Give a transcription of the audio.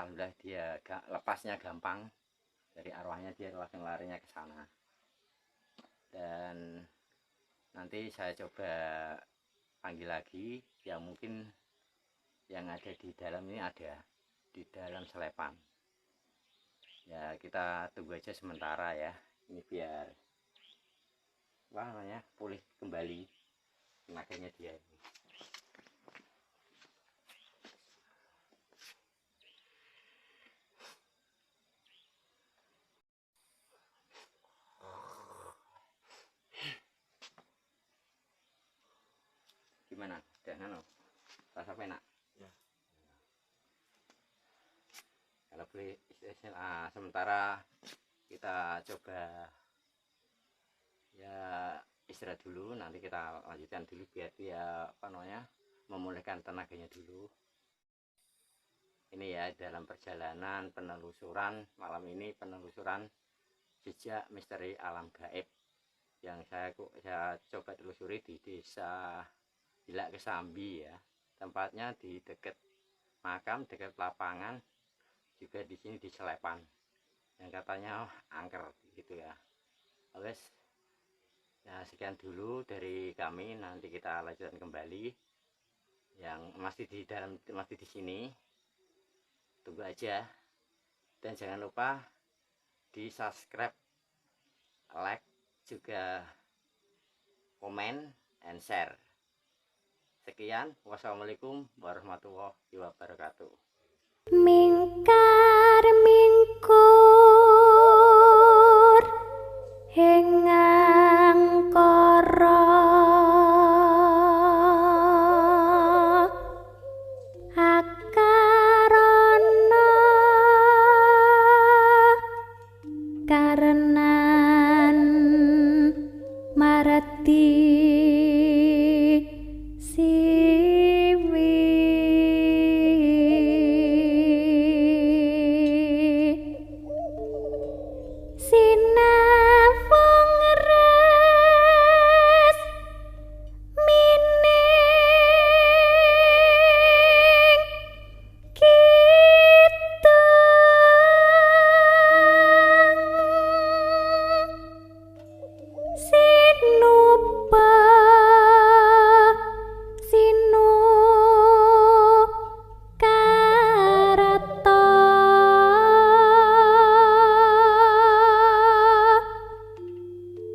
alhamdulillah dia lepasnya gampang dari arwahnya, dia langsung larinya ke sana. Dan nanti saya coba panggil lagi yang mungkin yang ada di dalam ini, ada di dalam selepan ya. Kita tunggu aja sementara ya, ini biar namanya pulih kembali tenaganya dia ini. Gimana? Udah rasa enak ya. Kalau boleh sementara kita coba ya istirahat dulu, nanti kita lanjutkan dulu biar dia memulihkan tenaganya dulu. Ini ya, dalam perjalanan penelusuran malam ini, penelusuran jejak misteri alam gaib yang saya coba telusuri di desa Hilak Kesambi ya. Tempatnya di dekat makam, dekat lapangan, juga di sini di Selepan yang katanya angker gitu ya. Wes ya, sekian dulu dari kami, nanti kita lanjutkan kembali yang masih di sini. Tunggu aja, dan jangan lupa di subscribe, like, juga komen and share. Sekian, wassalamualaikum warahmatullahi wabarakatuh.